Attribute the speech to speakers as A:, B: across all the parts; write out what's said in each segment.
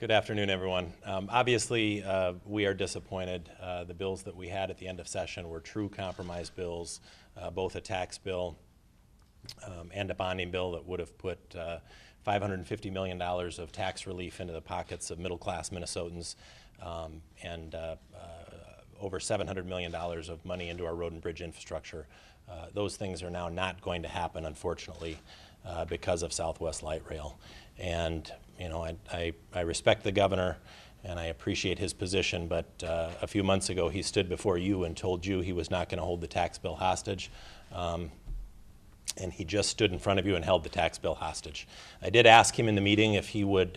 A: Good afternoon, everyone. Obviously, we are disappointed. The bills that we had at the end of session were true compromise bills, both a tax bill and a bonding bill that would have put $550 million of tax relief into the pockets of middle-class Minnesotans and over $700 million of money into our road and bridge infrastructure. Those things are now not going to happen, unfortunately, because of Southwest Light Rail. And you know, I respect the governor and I appreciate his position, but a few months ago he stood before you and told you he was not going to hold the tax bill hostage. And he just stood in front of you and held the tax bill hostage. I did ask him in the meeting if he would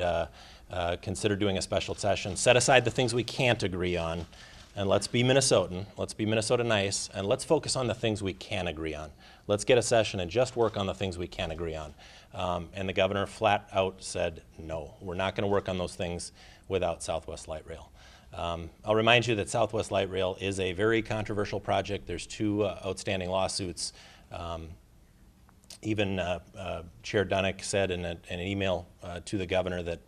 A: consider doing a special session, set aside the things we can't agree on, and let's be Minnesotan, let's be Minnesota nice, and let's focus on the things we can agree on. Let's get a session and just work on the things we can agree on. And the governor flat out said, no, we're not going to work on those things without Southwest Light Rail. I'll remind you that Southwest Light Rail is a very controversial project. There's two outstanding lawsuits. Even Chair Dunnick said in an email to the governor that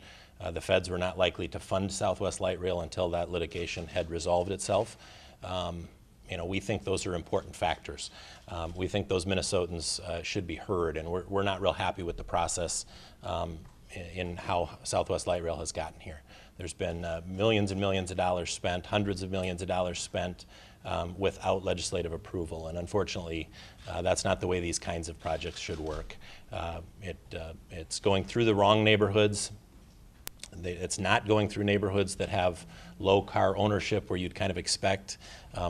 A: the feds were not likely to fund Southwest Light Rail until that litigation had resolved itself. You know, we think those are important factors. We think those Minnesotans should be heard, and we're not real happy with the process in how Southwest Light Rail has gotten here. There's been millions and millions of dollars spent, hundreds of millions of dollars spent without legislative approval, and unfortunately, that's not the way these kinds of projects should work. It's going through the wrong neighborhoods. It's not going through neighborhoods that have low car ownership where you'd kind of expect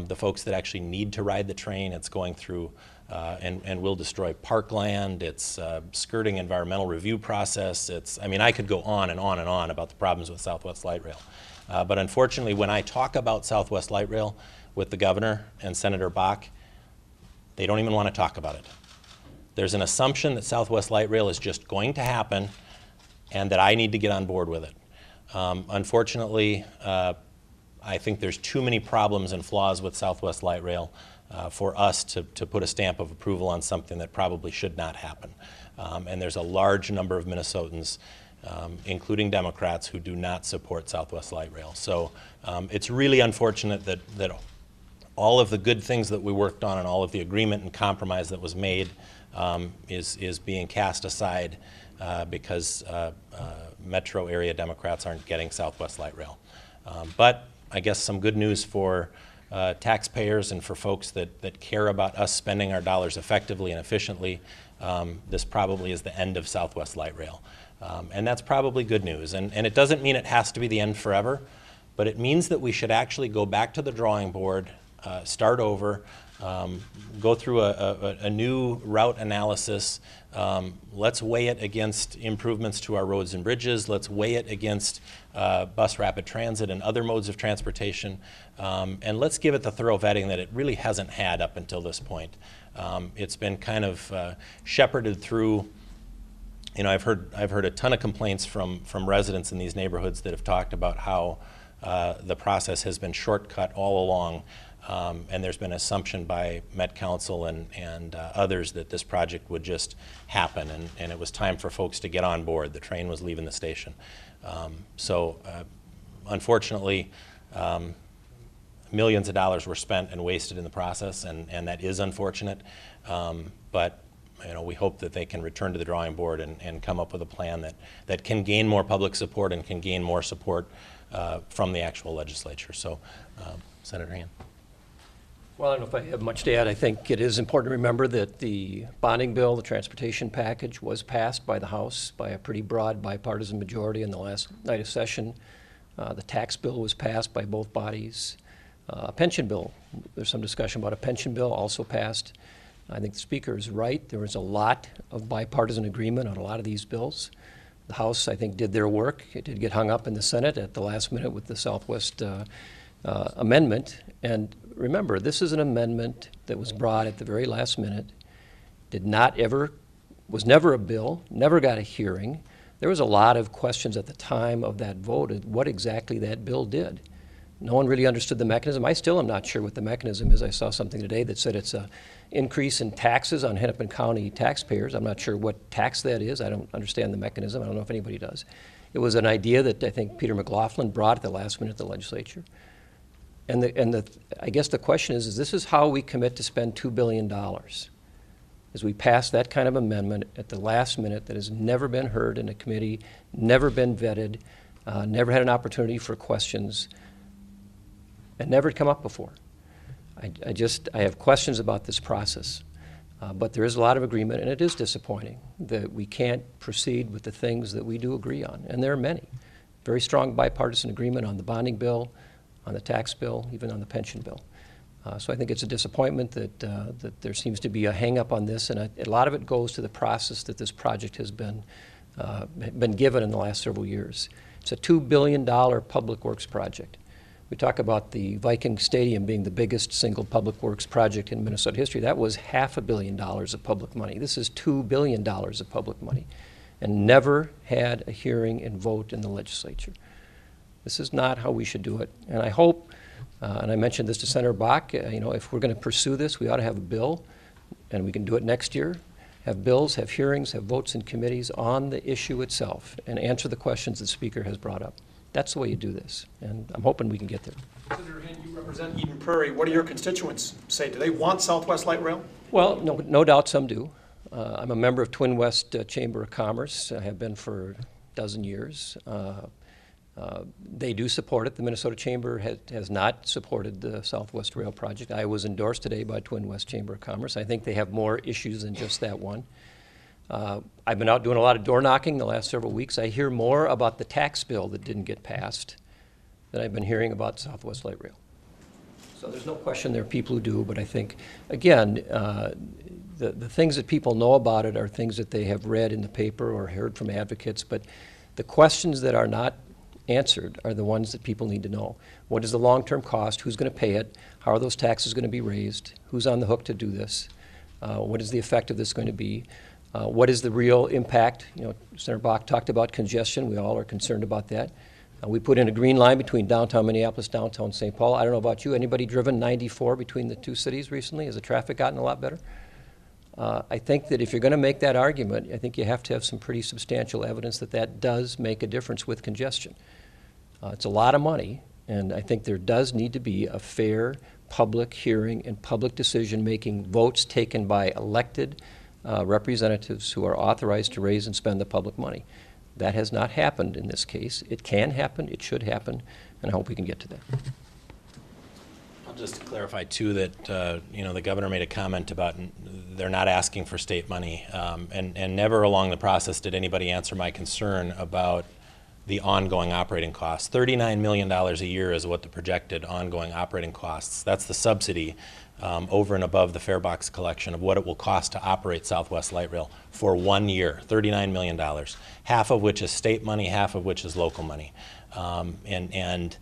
A: the folks that actually need to ride the train. It's going through and will destroy parkland. It's skirting environmental review process. I mean, I could go on and on and on about the problems with Southwest Light Rail. But unfortunately, when I talk about Southwest Light Rail with the governor and Senator Bakk, they don't even want to talk about it. There's an assumption that Southwest Light Rail is just going to happen and that I need to get on board with it. Unfortunately, I think there's too many problems and flaws with Southwest Light Rail for us to put a stamp of approval on something that probably should not happen. And there's a large number of Minnesotans, including Democrats, who do not support Southwest Light Rail. So it's really unfortunate that all of the good things that we worked on and all of the agreement and compromise that was made is being cast aside because metro area Democrats aren't getting Southwest Light Rail. But I guess some good news for taxpayers and for folks that care about us spending our dollars effectively and efficiently. This probably is the end of Southwest Light Rail. And that's probably good news. And it doesn't mean it has to be the end forever, but it means that we should actually go back to the drawing board, start over, go through a new route analysis. Let's weigh it against improvements to our roads and bridges. Let's weigh it against bus rapid transit and other modes of transportation. And let's give it the thorough vetting that it really hasn't had up until this point. It's been kind of shepherded through. You know, I've heard a ton of complaints from residents in these neighborhoods that have talked about how the process has been shortcut all along. And there's been an assumption by Met Council and others that this project would just happen, and it was time for folks to get on board. The train was leaving the station. Unfortunately, millions of dollars were spent and wasted in the process, and that is unfortunate. But you know, we hope that they can return to the drawing board and come up with a plan that can gain more public support and can gain more support from the actual legislature. So, Senator Hann.
B: Well, I don't know if I have much to add. I think it is important to remember that the bonding bill, the transportation package, was passed by the House by a pretty broad bipartisan majority in the last night of session. The tax bill was passed by both bodies. A pension bill, there's some discussion about a pension bill, also passed. I think the Speaker is right. There was a lot of bipartisan agreement on a lot of these bills. The House, I think, did their work. It did get hung up in the Senate at the last minute with the Southwest amendment. And remember, this is an amendment that was brought at the very last minute, was never a bill, never got a hearing. There was a lot of questions at the time of that vote of what exactly that bill did. No one really understood the mechanism. I still am not sure what the mechanism is. I saw something today that said it's an increase in taxes on Hennepin County taxpayers. I'm not sure what tax that is. I don't understand the mechanism. I don't know if anybody does. It was an idea that I think Peter McLaughlin brought at the last minute of the legislature. I guess the question is this is how we commit to spend $2 billion, is we pass that kind of amendment at the last minute that has never been heard in a committee, never been vetted, never had an opportunity for questions, and never had come up before. I have questions about this process, but there is a lot of agreement, and it is disappointing that we can't proceed with the things that we do agree on, and there are many. Very strong bipartisan agreement on the bonding bill, on the tax bill, even on the pension bill. So I think it's a disappointment that there seems to be a hang-up on this, and a lot of it goes to the process that this project has been given in the last several years. It's a $2 billion public works project. We talk about the Viking Stadium being the biggest single public works project in Minnesota history. That was $500 million of public money. This is $2 billion of public money, and never had a hearing and vote in the legislature. This is not how we should do it. And I hope, and I mentioned this to Senator Bakk, if we're going to pursue this, we ought to have a bill, and we can do it next year, have bills, have hearings, have votes in committees on the issue itself, and answer the questions the Speaker has brought up. That's the way you do this, and I'm hoping we can get there.
C: Senator Hann, you represent Eden Prairie. What do your constituents say? Do they want Southwest Light Rail?
B: Well, no doubt some do. I'm a member of Twin West Chamber of Commerce. I have been for a dozen years. They do support it. The Minnesota Chamber has not supported the Southwest Rail project. I was endorsed today by Twin West Chamber of Commerce. I think they have more issues than just that one. I've been out doing a lot of door knocking the last several weeks. I hear more about the tax bill that didn't get passed than I've been hearing about Southwest Light Rail. So there's no question there are people who do, but I think, again, the things that people know about it are things that they have read in the paper or heard from advocates, but the questions that are not answered are the ones that people need to know. What is the long-term cost? Who's going to pay it? How are those taxes going to be raised? Who's on the hook to do this? What is the effect of this going to be? What is the real impact? Senator Bakk talked about congestion. We all are concerned about that. We put in a green line between downtown Minneapolis, downtown St. Paul. I don't know about you. Anybody driven 94 between the two cities recently? Has the traffic gotten a lot better? I think that if you're going to make that argument, I think you have to have some pretty substantial evidence that that does make a difference with congestion. It's a lot of money, and I think there does need to be a fair public hearing and public decision-making, votes taken by elected representatives who are authorized to raise and spend the public money. That has not happened in this case. It can happen, it should happen, and I hope we can get to that.
A: I'll just clarify too that the governor made a comment about they're not asking for state money, and never along the process did anybody answer my concern about the ongoing operating costs. $39 million a year is what the projected ongoing operating costs. That's the subsidy over and above the fare box collection of what it will cost to operate Southwest Light Rail for 1 year, $39 million, half of which is state money, half of which is local money. And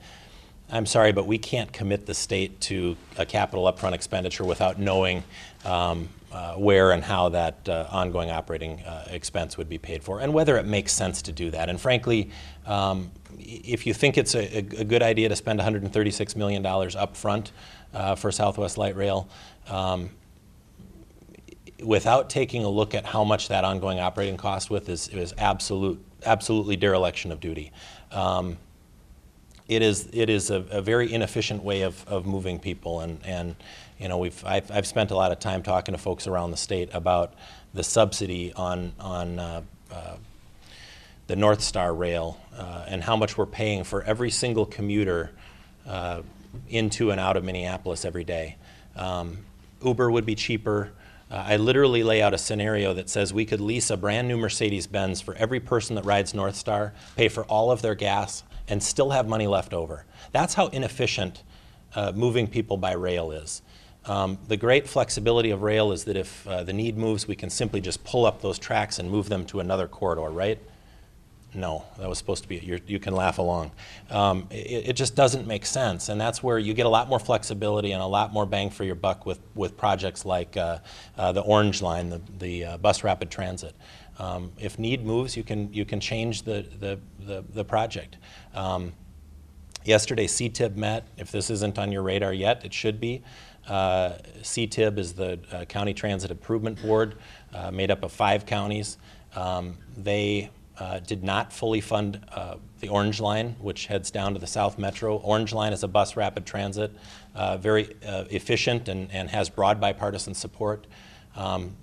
A: I'm sorry, but we can't commit the state to a capital upfront expenditure without knowing where and how that ongoing operating expense would be paid for, and whether it makes sense to do that. And frankly, if you think it's a good idea to spend $136 million up front for Southwest Light Rail, without taking a look at how much that ongoing operating cost is absolutely dereliction of duty. It is a very inefficient way of moving people, and I've spent a lot of time talking to folks around the state about the subsidy on the North Star rail and how much we're paying for every single commuter into and out of Minneapolis every day. Uber would be cheaper. I literally lay out a scenario that says we could lease a brand new Mercedes-Benz for every person that rides North Star, pay for all of their gas, and still have money left over. That's how inefficient moving people by rail is. The great flexibility of rail is that if the need moves, we can simply just pull up those tracks and move them to another corridor, right? No, that was supposed to be, you can laugh along. It just doesn't make sense, and that's where you get a lot more flexibility and a lot more bang for your buck with projects like the Orange Line, the bus rapid transit. If need moves, you can change the project. Yesterday, CTIB met. If this isn't on your radar yet, it should be. CTIB is the County Transit Improvement Board, made up of 5 counties. They did not fully fund the Orange Line, which heads down to the South Metro. Orange Line is a bus rapid transit, very efficient and has broad bipartisan support.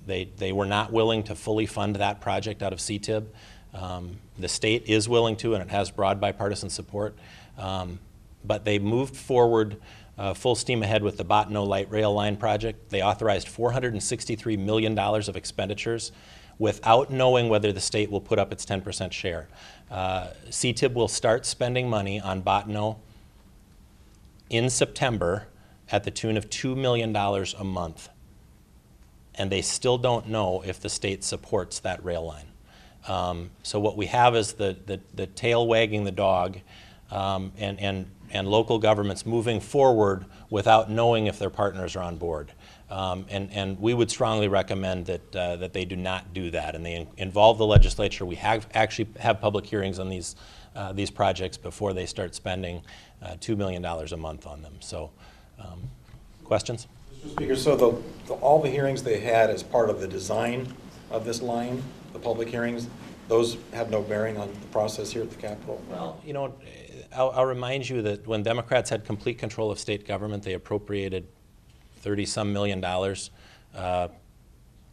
A: They were not willing to fully fund that project out of CTIB. The state is willing to, and it has broad bipartisan support. But they moved forward full steam ahead with the Bottineau Light Rail Line project. They authorized $463 million of expenditures without knowing whether the state will put up its 10% share. CTIB will start spending money on Bottineau in September at the tune of $2 million a month. And they still don't know if the state supports that rail line. So what we have is the tail wagging the dog, and local governments moving forward without knowing if their partners are on board. And we would strongly recommend that they do not do that, and they involve the legislature. We actually have public hearings on these projects before they start spending $2 million a month on them. So, questions?
D: Mr. Speaker, so all the hearings they had as part of the design of this line, the public hearings, those have no bearing on the process here at the Capitol?
A: Well, you know, I'll remind you that when Democrats had complete control of state government, they appropriated $30-some million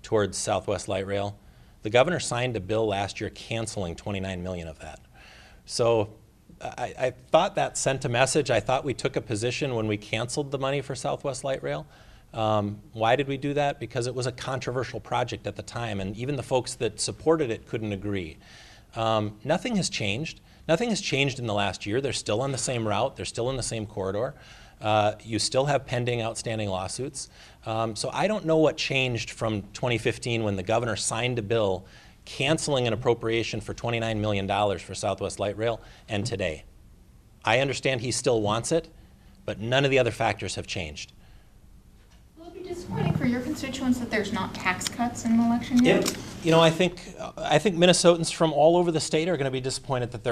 A: towards Southwest Light Rail. The governor signed a bill last year canceling $29 million of that. So I thought that sent a message. I thought we took a position when we canceled the money for Southwest Light Rail. Why did we do that? Because it was a controversial project at the time, and even the folks that supported it couldn't agree. Nothing has changed. Nothing has changed in the last year. They're still on the same route. They're still in the same corridor. You still have pending outstanding lawsuits. So I don't know what changed from 2015 when the governor signed a bill canceling an appropriation for $29 million for Southwest Light Rail, and today. I understand he still wants it, but none of the other factors have changed.
E: Will it be disappointing for your constituents that there's not tax cuts in the election year?
A: You know, I think Minnesotans from all over the state are going to be disappointed that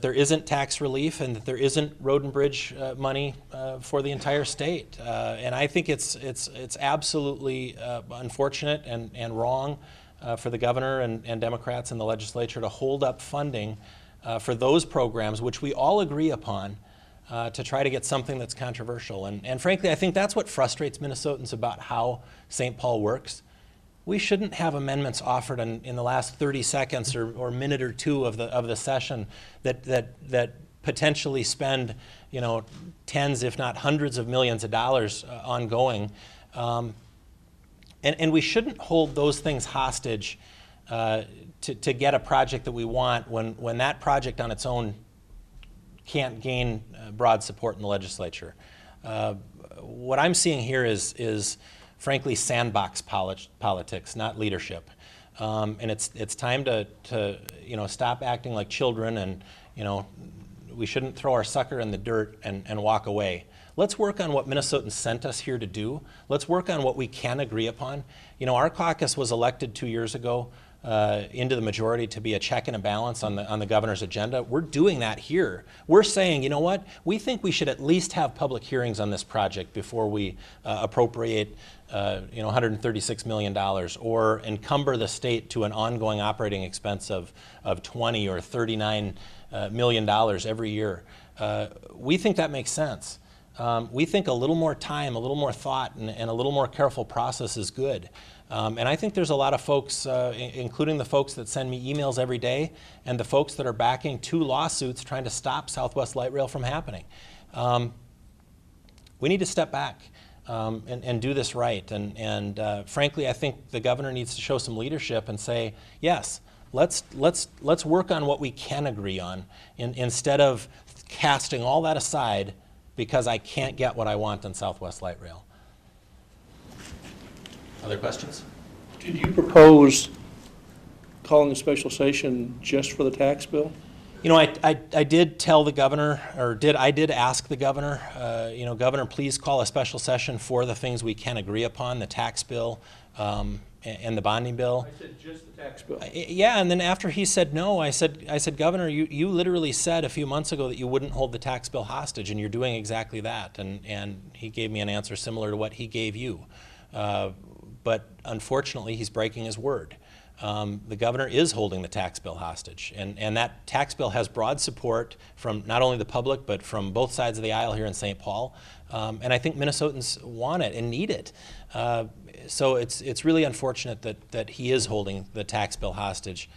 A: there isn't tax relief and that there isn't road and bridge money for the entire state. And I think it's absolutely unfortunate and wrong for the governor and Democrats in the legislature to hold up funding for those programs, which we all agree upon, to try to get something that's controversial. And frankly, I think that's what frustrates Minnesotans about how St. Paul works. We shouldn't have amendments offered in the last 30 seconds or minute or two of the session that potentially spend, you know, tens, if not hundreds of millions of dollars ongoing. And we shouldn't hold those things hostage to get a project that we want when that project on its own can't gain broad support in the legislature. What I'm seeing here is frankly sandbox politics, not leadership. And it's time to stop acting like children, and we shouldn't throw our sucker in the dirt and walk away. Let's work on what Minnesotans sent us here to do. Let's work on what we can agree upon. Our caucus was elected 2 years ago into the majority to be a check and a balance on the governor's agenda. We're doing that here. We're saying, you know what? We think we should at least have public hearings on this project before we appropriate $136 million or encumber the state to an ongoing operating expense of $20 or $39 million every year. We think that makes sense. We think a little more time, a little more thought, and a little more careful process is good. And I think there's a lot of folks, including the folks that send me emails every day and the folks that are backing 2 lawsuits trying to stop Southwest Light Rail from happening. We need to step back and do this right. And frankly, I think the governor needs to show some leadership and say, yes, let's work on what we can agree on instead of casting all that aside because I can't get what I want on Southwest Light Rail. Other questions?
F: Did you propose calling a special session just for the tax bill?
A: I did tell the governor, I did ask the governor, Governor, please call a special session for the things we can agree upon, the tax bill and the bonding bill.
F: I said just the tax bill.
A: Yeah, and then after he said no, I said, Governor, you literally said a few months ago that you wouldn't hold the tax bill hostage, and you're doing exactly that. And he gave me an answer similar to what he gave you. But unfortunately, he's breaking his word. the governor is holding the tax bill hostage. And that tax bill has broad support from not only the public, but from both sides of the aisle here in St. Paul. And I think Minnesotans want it and need it. So it's really unfortunate that he is holding the tax bill hostage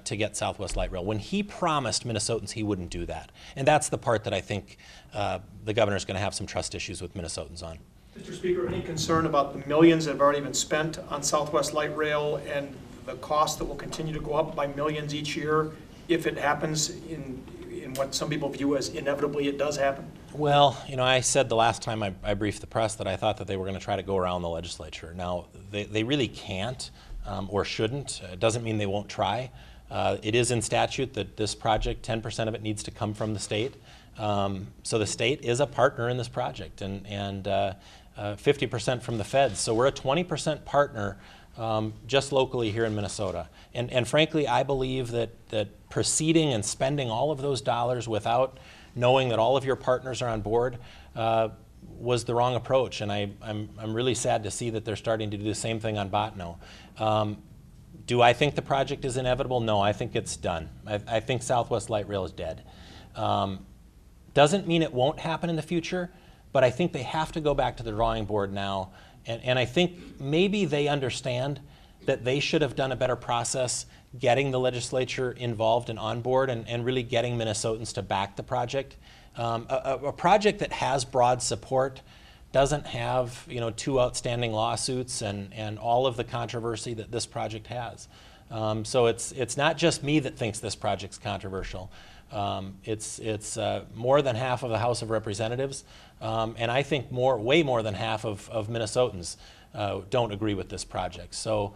A: to get Southwest Light Rail, when he promised Minnesotans he wouldn't do that. And that's the part that I think the governor's going to have some trust issues with Minnesotans on.
C: Mr. Speaker, any concern about the millions that have already been spent on Southwest Light Rail and the cost that will continue to go up by millions each year if it happens in what some people view as inevitably it does happen?
A: Well, I said the last time I briefed the press that I thought that they were going to try to go around the legislature. Now, they really can't or shouldn't. It doesn't mean they won't try. It is in statute that this project, 10% of it needs to come from the state. So the state is a partner in this project, and 50% from the feds. So we're a 20% partner just locally here in Minnesota. And frankly, I believe that proceeding and spending all of those dollars without knowing that all of your partners are on board was the wrong approach. And I'm really sad to see that they're starting to do the same thing on Botno. Do I think the project is inevitable? No, I think it's done. I think Southwest Light Rail is dead. Doesn't mean it won't happen in the future, but I think they have to go back to the drawing board now. And I think maybe they understand that they should have done a better process getting the legislature involved and on board and really getting Minnesotans to back the project. A project that has broad support doesn't have two outstanding lawsuits and all of the controversy that this project has. So it's not just me that thinks this project's controversial. It's more than half of the House of Representatives, and I think way more than half of Minnesotans don't agree with this project. So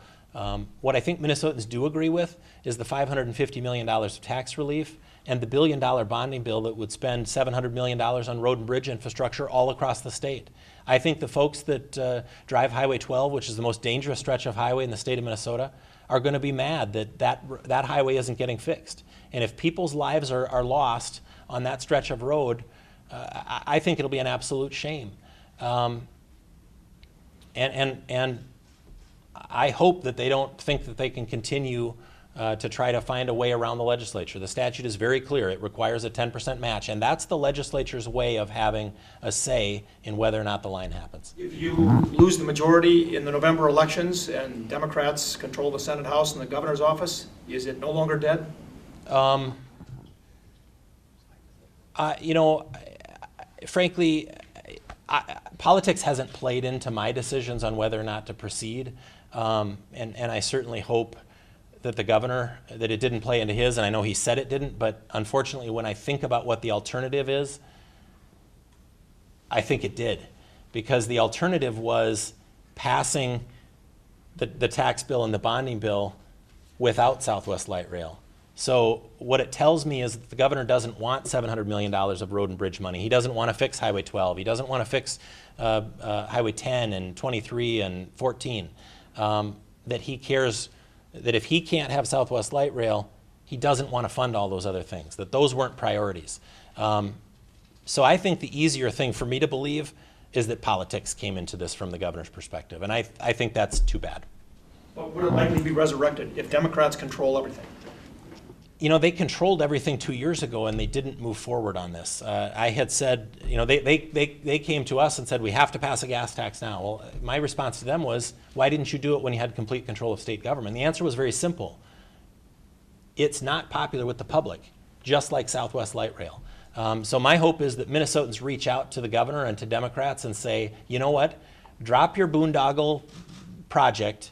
A: what I think Minnesotans do agree with is the $550 million of tax relief and the $1 billion bonding bill that would spend $700 million on road and bridge infrastructure all across the state. I think the folks that drive Highway 12, which is the most dangerous stretch of highway in the state of Minnesota, are going to be mad that highway isn't getting fixed. And if people's lives are lost on that stretch of road, I think it'll be an absolute shame. And I hope that they don't think that they can continue to try to find a way around the legislature. The statute is very clear. It requires a 10% match, and that's the legislature's way of having a say in whether or not the line happens.
C: If you lose the majority in the November elections and Democrats control the Senate House and the governor's office, is it no longer dead?
A: Frankly, politics hasn't played into my decisions on whether or not to proceed, and I certainly hope that the governor, that it didn't play into his, and I know he said it didn't, but unfortunately when I think about what the alternative is, I think it did. Because the alternative was passing the tax bill and the bonding bill without Southwest Light Rail. So what it tells me is that the governor doesn't want $700 million of road and bridge money. He doesn't want to fix Highway 12. He doesn't want to fix Highway 10 and 23 and 14. That he cares that if he can't have Southwest Light Rail, he doesn't want to fund all those other things, that those weren't priorities. So I think the easier thing for me to believe is that politics came into this from the governor's perspective, and I think that's too bad.
C: But would it likely be resurrected if Democrats control everything?
A: They controlled everything 2 years ago and they didn't move forward on this. I had said, they came to us and said, we have to pass a gas tax now. Well, my response to them was, why didn't you do it when you had complete control of state government? The answer was very simple. It's not popular with the public, just like Southwest Light Rail. So my hope is that Minnesotans reach out to the governor and to Democrats and say, you know what, drop your boondoggle project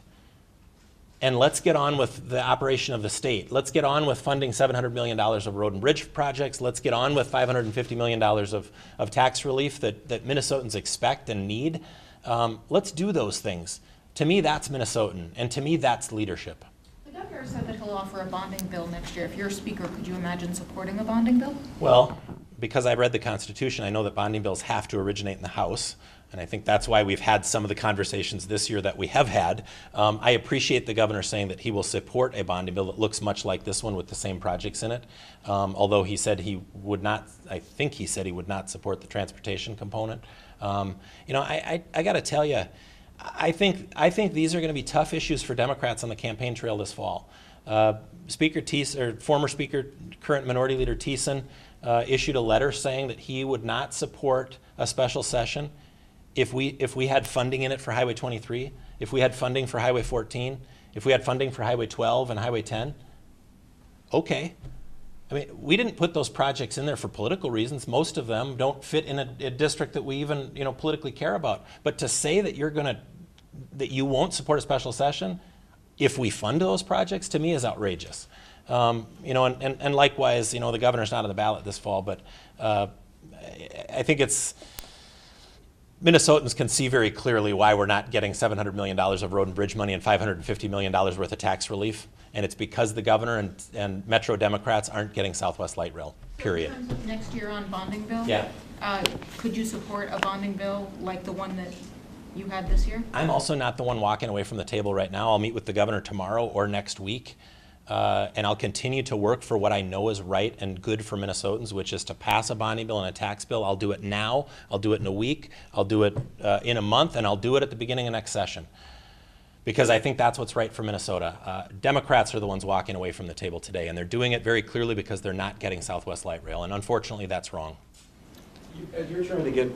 A: and let's get on with the operation of the state. Let's get on with funding $700 million of road and bridge projects. Let's get on with $550 million of tax relief that Minnesotans expect and need. Let's do those things. To me, that's Minnesotan, and to me, that's leadership.
E: The governor said that he'll offer a bonding bill next year. If you're speaker, could you imagine supporting a bonding bill?
A: Well, because I read the Constitution, I know that bonding bills have to originate in the House. And I think that's why we've had some of the conversations this year that we have had. I appreciate the governor saying that he will support a bonding bill that looks much like this one with the same projects in it. Although he said he would not, I think he said he would not support the transportation component. I got to tell you, I think these are going to be tough issues for Democrats on the campaign trail this fall. Speaker Thiessen, or former Speaker, current Minority Leader Thiessen, issued a letter saying that he would not support a special session if we had funding in it for Highway 23, if we had funding for Highway 14, if we had funding for Highway 12 and Highway 10. Okay. I mean, we didn't put those projects in there for political reasons. Most of them don't fit in a district that we even, politically care about. But to say that that you won't support a special session if we fund those projects, to me, is outrageous. And likewise, the governor's not on the ballot this fall, but I think Minnesotans can see very clearly why we're not getting $700 million of road and bridge money and $550 million worth of tax relief. And it's because the governor and Metro Democrats aren't getting Southwest Light Rail, period.
E: In terms of next year on bonding bill?
A: Yeah.
E: Could you support a bonding bill like the one that you had this year?
A: I'm also not the one walking away from the table right now. I'll meet with the governor tomorrow or next week. And I'll continue to work for what I know is right and good for Minnesotans, which is to pass a bonding bill and a tax bill. I'll do it now, I'll do it in a week, I'll do it in a month, and I'll do it at the beginning of next session. Because I think that's what's right for Minnesota. Democrats are the ones walking away from the table today, and they're doing it very clearly because they're not getting Southwest Light Rail, and unfortunately that's wrong.
D: As you're trying to get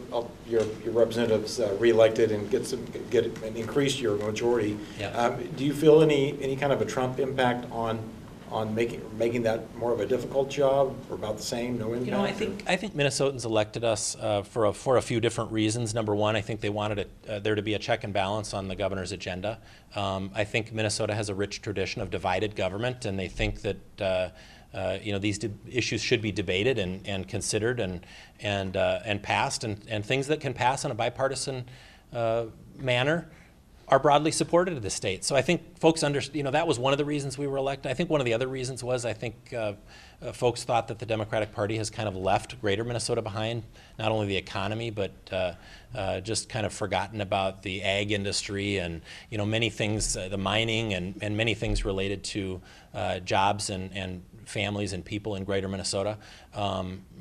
D: your representatives reelected and and increase your majority,
A: Yeah.
D: Do you feel any kind of a Trump impact on making that more of a difficult job, or about the same, no impact?
A: I think Minnesotans elected us for a few different reasons. Number one, I think they wanted there to be a check and balance on the governor's agenda. I think Minnesota has a rich tradition of divided government, and they think that these issues should be debated and considered and passed, and things that can pass in a bipartisan manner are broadly supported in the state. So I think folks that was one of the reasons we were elected. I think one of the other reasons was I think folks thought that the Democratic Party has kind of left greater Minnesota behind, not only the economy, but just kind of forgotten about the ag industry and many things, the mining and many things related to jobs and families and people in greater Minnesota.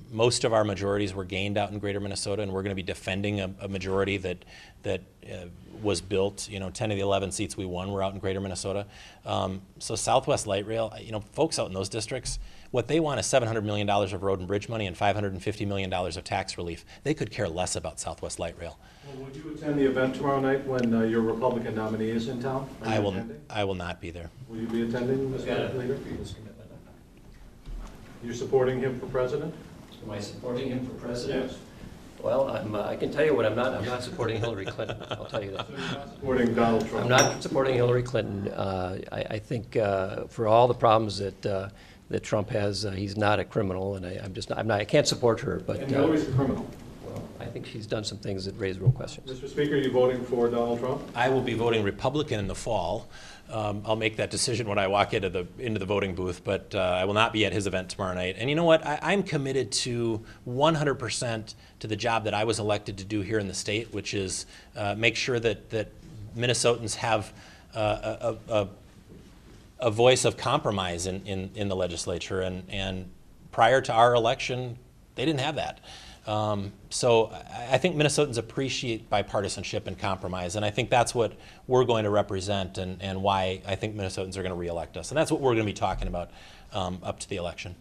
A: Most of our majorities were gained out in greater Minnesota, and we're going to be defending a majority that was built. 10 of the 11 seats we won were out in greater Minnesota. So Southwest Light Rail, folks out in those districts, what they want is $700 million of road and bridge money and $550 million of tax relief. They could care less about Southwest Light Rail.
G: Well, would you attend the event tomorrow night when your Republican nominee is in town?
A: I will not be there.
G: Will you be attending, Mr. Leader? You're supporting him for president?
B: Am I supporting him for president?
G: Yes.
B: Well, I can tell you what I'm not. I'm not supporting Hillary Clinton. I'll tell you that.
G: So you're not supporting Donald Trump?
B: I'm not supporting Hillary Clinton. I think for all the problems that Trump has, he's not a criminal, and I can't support her. But
G: And Hillary's a criminal.
B: well, I think she's done some things that raise real questions.
G: Mr. Speaker, are you voting for Donald Trump?
A: I will be voting Republican in the fall. I'll make that decision when I walk into the voting booth, but I will not be at his event tomorrow night. And you know what? I'm committed to 100% to the job that I was elected to do here in the state, which is make sure that Minnesotans have a voice of compromise in the legislature. And prior to our election, they didn't have that. So I think Minnesotans appreciate bipartisanship and compromise, and I think that's what we're going to represent and why I think Minnesotans are going to reelect us. And that's what we're going to be talking about up to the election.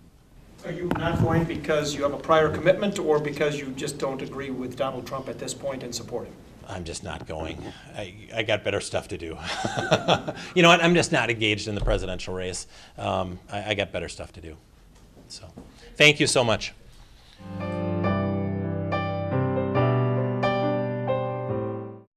C: Are you not going because you have a prior commitment, or because you just don't agree with Donald Trump at this point and support him?
A: I'm just not going. I got better stuff to do. You know what? I'm just not engaged in the presidential race. I got better stuff to do. So thank you so much.